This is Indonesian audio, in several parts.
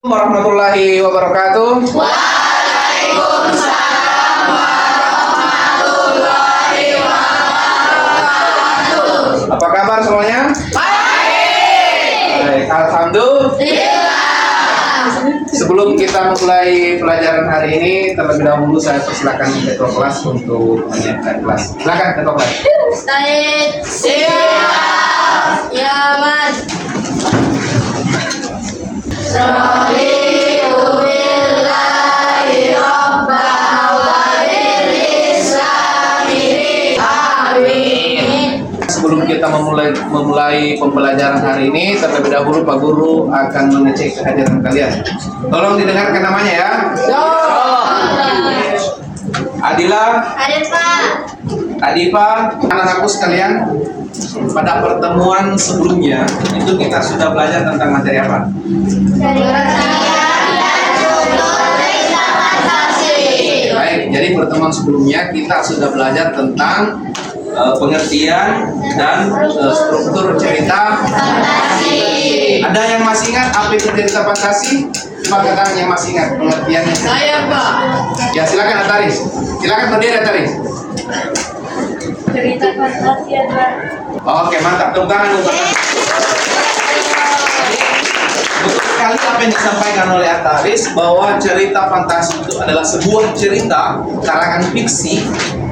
Warahmatullahi wabarakatuh. Waalaikumsalam warahmatullahi wabarakatuh. Apa kabar semuanya? Baik. Alhamdulillah. Sebelum kita mulai pelajaran hari ini, terlebih dahulu saya persilakan ketua kelas untuk menyiapkan kelas. Silakan ketua kelas. Said. Siap. Ya, Mas. Raditu billahi rabban wa bil islami amin. Sebelum kita memulai pembelajaran hari ini, terlebih dahulu Pak Guru akan mengecek kehadiran kalian. Tolong didengarkan namanya ya. Adila, Ada, Pak. Adifa, anak-anakku sekalian. Pada pertemuan sebelumnya itu kita sudah belajar tentang materi apa? Baik, jadi pertemuan sebelumnya kita sudah belajar tentang pengertian dan struktur cerita fantasi. Ada yang masih ingat apa itu cerita fantasi? Coba katakan yang masih ingat pengertiannya. Saya, Pak. Ya silakan Ataris. Silakan berdiri Ataris. Cerita fantasi adalah Oke, mantap. Tepuk tangan untuk betul sekali apa yang disampaikan oleh Ataris bahwa cerita fantasi itu adalah sebuah cerita karangan fiksi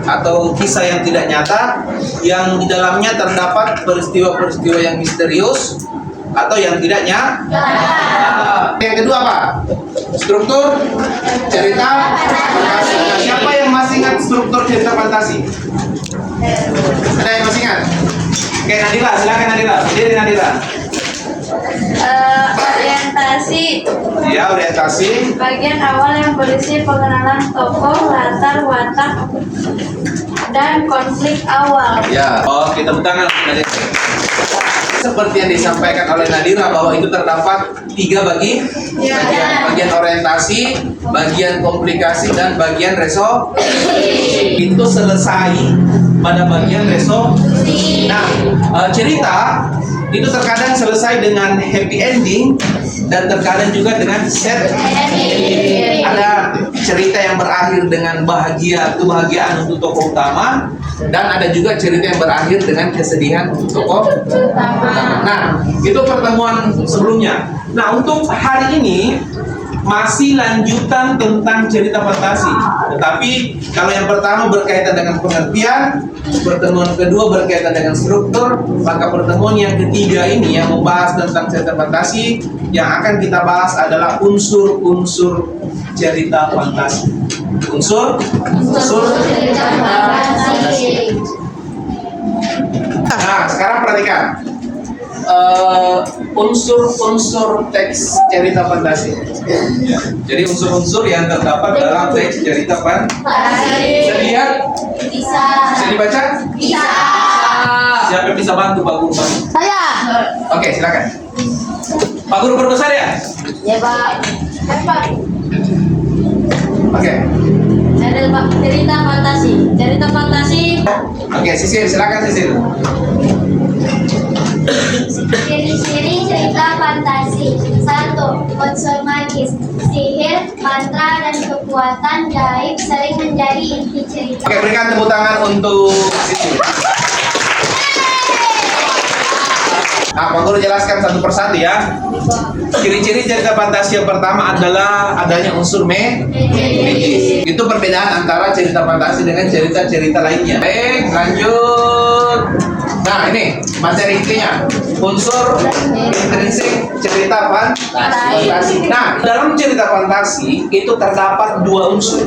atau kisah yang tidak nyata yang di dalamnya terdapat peristiwa-peristiwa yang misterius atau yang tidak nyata. Yang kedua apa? Struktur cerita fantasi. Nah, siapa yang masih ingat struktur cerita fantasi? Ada yang masih ingat? Oke, Nadila, silakan Nadila. Berdiri Nadila. orientasi. Ya, orientasi. Bagian awal yang berisi pengenalan tokoh, latar, watak, dan konflik awal. Ya. Oh, kita tepuk tangan untuk Nadira. Seperti yang disampaikan oleh Nadira bahwa itu terdapat 3 bagian. Bagian orientasi, bagian komplikasi, dan bagian resolusi. Itu selesai pada bagian resolusi. Nah, cerita itu terkadang selesai dengan happy ending dan terkadang juga dengan sad ending. Ada cerita yang berakhir dengan kebahagiaan untuk tokoh utama, dan ada juga cerita yang berakhir dengan kesedihan untuk tokoh utama. Nah, itu pertemuan sebelumnya. Nah, untuk hari ini masih lanjutan tentang cerita fantasi. Tetapi kalau yang pertama berkaitan dengan pengertian, pertemuan kedua berkaitan dengan struktur, maka pertemuan yang ketiga ini yang membahas tentang cerita fantasi, yang akan kita bahas adalah unsur-unsur cerita fantasi. Unsur cerita fantasi. Nah, sekarang perhatikan. Unsur-unsur teks cerita fantasi. Jadi unsur-unsur yang terdapat dalam teks cerita fantasi. Bisa dilihat? Bisa. Bisa dibaca? Bisa. Siapa yang bisa bantu Pak Guru? Saya. Oke, silakan. Pak Guru berbesar ya? Ya, Pak. Oke. Ada, Pak, cerita fantasi. Cerita fantasi. Oke, Sisil, silakan Sisil. Ciri-ciri cerita fantasi. 1. Unsur magis, sihir, mantra, dan kekuatan gaib sering menjadi inti cerita. Oke, berikan tepuk tangan untuk Sisil. Nah, Pak Guru jelaskan satu persatu ya. Ciri-ciri cerita fantasi yang pertama adalah adanya unsur magis. Itu perbedaan antara cerita fantasi dengan cerita-cerita lainnya. Baik, lanjut. Nah, ini materi intinya. Unsur intrinsik cerita fantasi. Nah, dalam cerita fantasi itu terdapat 2 unsur.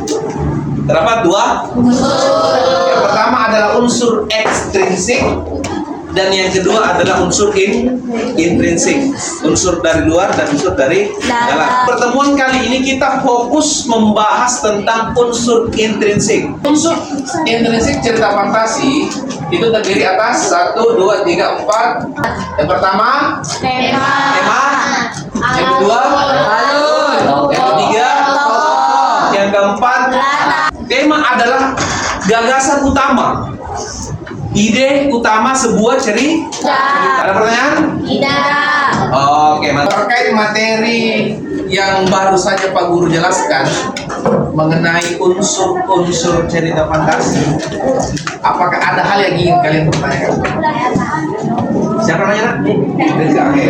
Terdapat 2 unsur. Yang pertama adalah unsur ekstrinsik, dan yang kedua adalah unsur intrinsik, unsur dari luar dan unsur dari dalam. Pertemuan kali ini kita fokus membahas tentang unsur intrinsik. Unsur intrinsik cerita fantasi itu terdiri atas 1, 2, 3, 4. Yang pertama tema. Yang kedua alur. Yang ketiga tokoh. Yang keempat tema adalah gagasan utama, ide utama sebuah cerita. Ada pertanyaan? Tidak. Oke, terkait materi yang baru saja Pak Guru jelaskan mengenai unsur-unsur cerita fantasi, apakah ada hal yang ingin kalian pertanyakan? Siapa namanya? Oke.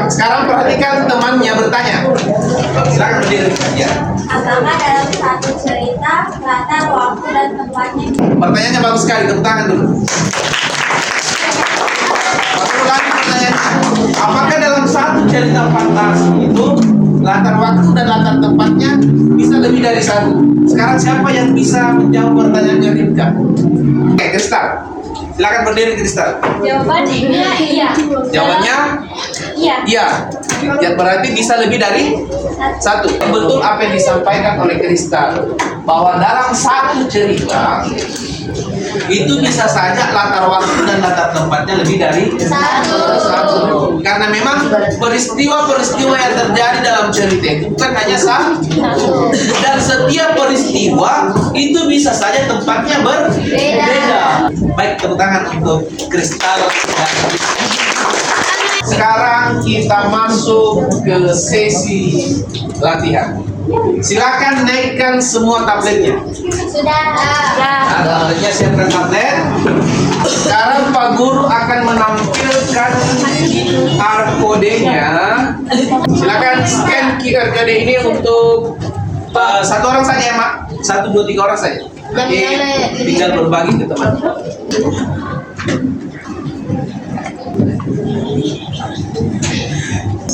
Sekarang perhatikan temannya bertanya. Silakan berdiri. Ya. Apakah dalam satu cerita latar waktu dan tempatnya? Pertanyaannya bagus sekali, tepuk tangan dulu. Ulangi pertanyaannya. Apakah dalam satu cerita fantasi itu latar waktu dan latar tempatnya bisa lebih dari satu? Sekarang siapa yang bisa menjawab pertanyaannya Rifka? Oke, Kristal. Silakan berdiri, Kristal. Jawabannya iya. Jawabannya Iya. iya. Ya, berarti bisa lebih dari satu. Betul apa yang disampaikan oleh Kristal, bahwa dalam satu cerita itu bisa saja latar waktu dan latar tempatnya lebih dari satu. Karena memang peristiwa-peristiwa yang terjadi dalam cerita itu bukan hanya satu, dan setiap peristiwa itu bisa saja tempatnya berbeda. Baik, tepuk tangan untuk Kristal. Sekarang kita masuk ke sesi latihan. Silakan naikkan semua tabletnya. Sudah. Tabletnya siapkan tablet. Sekarang Pak Guru akan menampilkan QR code-nya. Silakan scan QR code ini untuk satu orang saja ya, Mak. 1, 2, 3 orang saja. Nanti tinggal berbagi ke teman.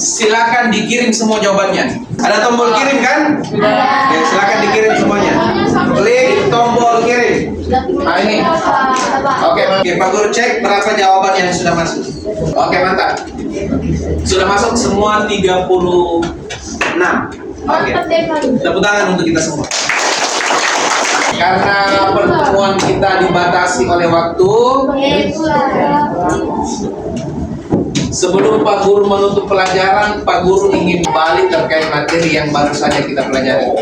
Silakan dikirim semua jawabannya. Ada tombol kirim kan? Oke, silakan dikirim semuanya. Klik tombol kirim. Nah ini. Oke, Pak Guru cek berapa jawaban yang sudah masuk. Oke, mantap. Sudah masuk semua 36. Oke. Tepuk tangan untuk kita semua. Karena pertemuan kita dibatasi oleh waktu, sebelum Pak Guru menutup pelajaran, Pak Guru ingin kembali terkait materi yang baru saja kita pelajari.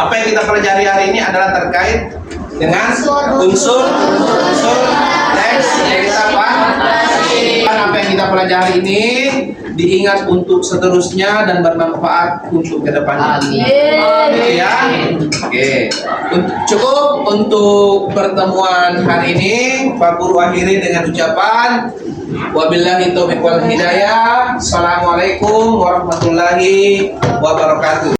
Apa yang kita pelajari hari ini adalah terkait dengan unsur teks cerita fantasi. Apa yang kita pelajari ini diingat untuk seterusnya dan bermanfaat untuk kedepannya. Ya, oke. Cukup untuk pertemuan hari ini. Pak Guru akhiri dengan ucapan wabillahi taufiq wal hidayah. Assalamualaikum warahmatullahi wabarakatuh.